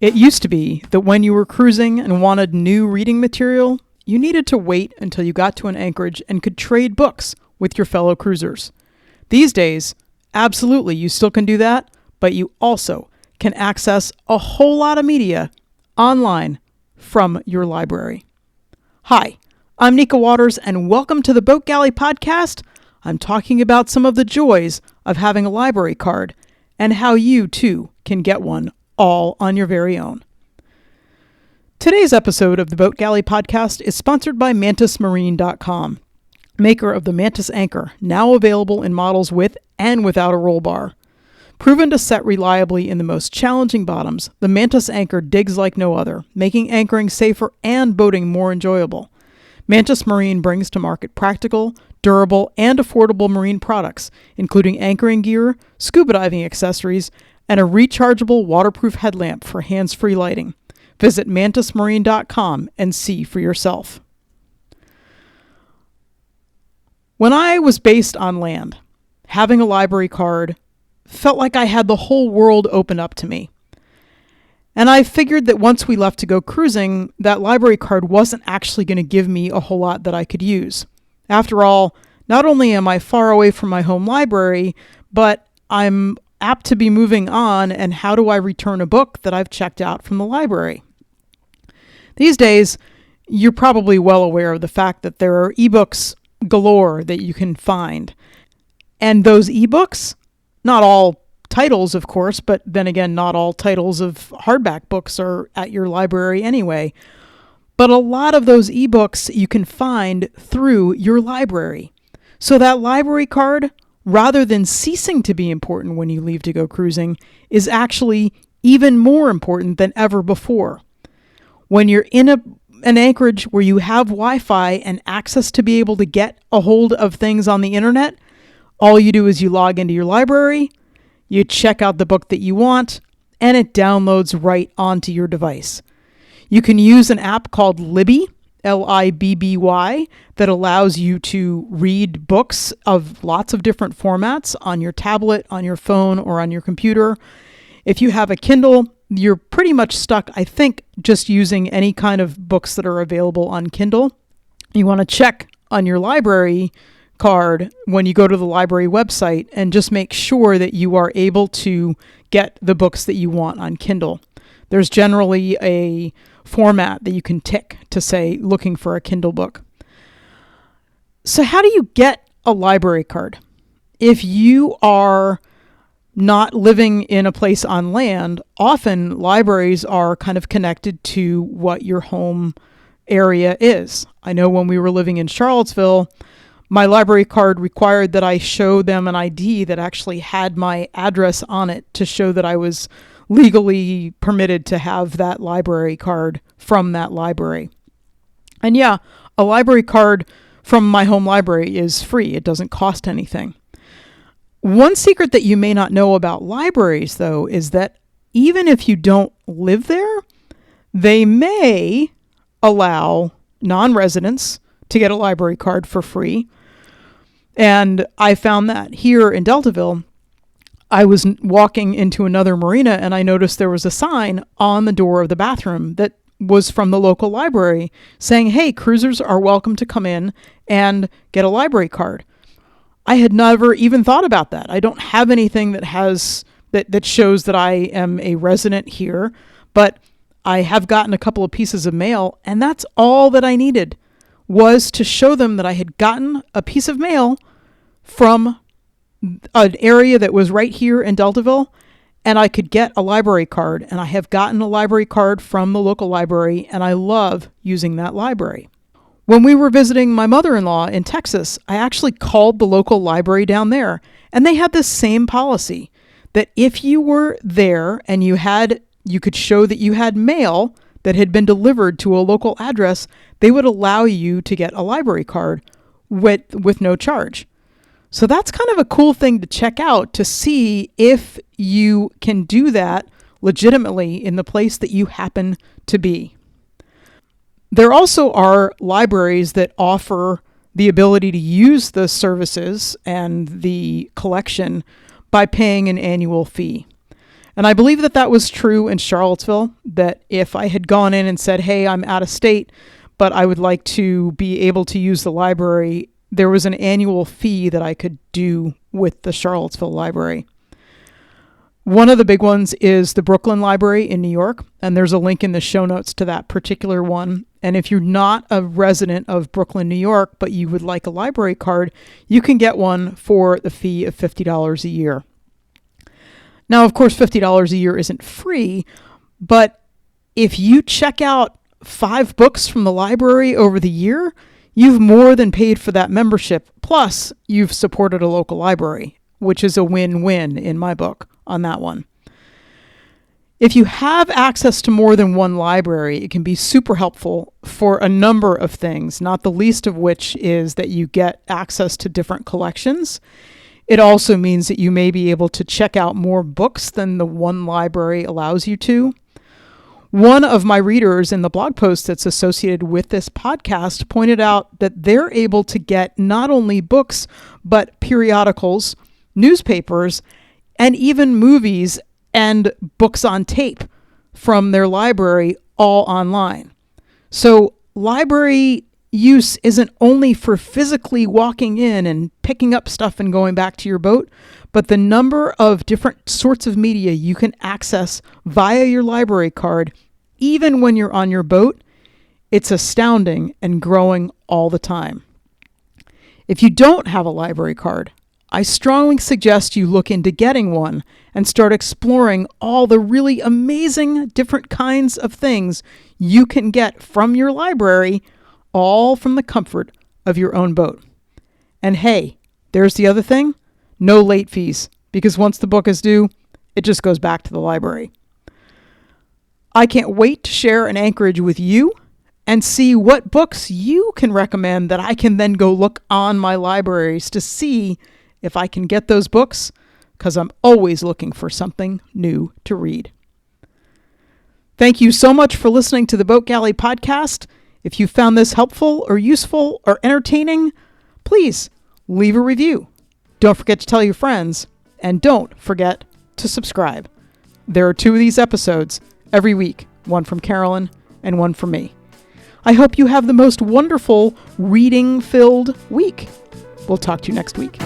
It used to be that when you were cruising and wanted new reading material, you needed to wait until you got to an anchorage and could trade books with your fellow cruisers. These days, absolutely, you still can do that, but you also can access a whole lot of media online from your library. Hi, I'm Nika Waters, and welcome to the Boat Galley Podcast. I'm talking about some of the joys of having a library card and how you, too, can get one all on your very own. Today's episode of the Boat Galley Podcast is sponsored by MantisMarine.com, maker of the Mantis Anchor, now available in models with and without a roll bar. Proven to set reliably in the most challenging bottoms, the Mantis Anchor digs like no other, making anchoring safer and boating more enjoyable. Mantis Marine brings to market practical, durable, and affordable marine products, including anchoring gear, scuba diving accessories, and a rechargeable waterproof headlamp for hands-free lighting. Visit MantisMarine.com and see for yourself. When I was based on land, having a library card felt like I had the whole world open up to me. And I figured that once we left to go cruising, that library card wasn't actually going to give me a whole lot that I could use. After all, not only am I far away from my home library, but I'm apt to be moving on, and how do I return a book that I've checked out from the library? These days, you're probably well aware of the fact that there are ebooks galore that you can find. And those ebooks, not all titles, of course, but then again, not all titles of hardback books are at your library anyway. But a lot of those ebooks you can find through your library. So that library card, rather than ceasing to be important when you leave to go cruising, is actually even more important than ever before. When you're in an anchorage where you have Wi-Fi and access to be able to get a hold of things on the internet, all you do is you log into your library, you check out the book that you want, and it downloads right onto your device. You can use an app called Libby, Libby, that allows you to read books of lots of different formats on your tablet, on your phone, or on your computer. If you have a Kindle, you're pretty much stuck, I think, just using any kind of books that are available on Kindle. You want to check on your library card when you go to the library website and just make sure that you are able to get the books that you want on Kindle. There's generally a format that you can tick to say looking for a Kindle book. So how do you get a library card? If you are not living in a place on land, often libraries are kind of connected to what your home area is. I know when we were living in Charlottesville, my library card required that I show them an ID that actually had my address on it to show that I was legally permitted to have that library card from that library. And yeah, a library card from my home library is free. It doesn't cost anything. One secret that you may not know about libraries, though, is that even if you don't live there, they may allow non-residents to get a library card for free. And I found that here in Deltaville. I was walking into another marina and I noticed there was a sign on the door of the bathroom that was from the local library saying, hey, cruisers are welcome to come in and get a library card. I had never even thought about that. I don't have anything that shows that I am a resident here, but I have gotten a couple of pieces of mail, and that's all that I needed was to show them that I had gotten a piece of mail from an area that was right here in Deltaville, and I could get a library card. And I have gotten a library card from the local library, and I love using that library. When we were visiting my mother-in-law in Texas, I actually called the local library down there, and they had this same policy that if you were there and you could show that you had mail that had been delivered to a local address, they would allow you to get a library card with no charge. So that's kind of a cool thing to check out to see if you can do that legitimately in the place that you happen to be. There also are libraries that offer the ability to use the services and the collection by paying an annual fee. And I believe that that was true in Charlottesville, that if I had gone in and said, hey, I'm out of state, but I would like to be able to use the library, there was an annual fee that I could do with the Charlottesville library. One of the big ones is the Brooklyn Library in New York, and there's a link in the show notes to that particular one. And if you're not a resident of Brooklyn, New York, but you would like a library card, you can get one for the fee of $50 a year. Now, of course, $50 a year isn't free, but if you check out 5 books from the library over the year, you've more than paid for that membership. Plus, you've supported a local library, which is a win-win in my book on that one. If you have access to more than one library, it can be super helpful for a number of things, not the least of which is that you get access to different collections. It also means that you may be able to check out more books than the one library allows you to. One of my readers in the blog post that's associated with this podcast pointed out that they're able to get not only books, but periodicals, newspapers, and even movies and books on tape from their library all online. So library use isn't only for physically walking in and picking up stuff and going back to your boat, but the number of different sorts of media you can access via your library card, even when you're on your boat, it's astounding and growing all the time. If you don't have a library card, I strongly suggest you look into getting one and start exploring all the really amazing different kinds of things you can get from your library, all from the comfort of your own boat. And hey, there's the other thing, no late fees, because once the book is due, it just goes back to the library. I can't wait to share an Anchorage with you and see what books you can recommend that I can then go look on my libraries to see if I can get those books, because I'm always looking for something new to read. Thank you so much for listening to the Boat Galley podcast. If you found this helpful or useful or entertaining, please leave a review. Don't forget to tell your friends, and don't forget to subscribe. There are 2 of these episodes every week, one from Carolyn and one from me. I hope you have the most wonderful reading-filled week. We'll talk to you next week.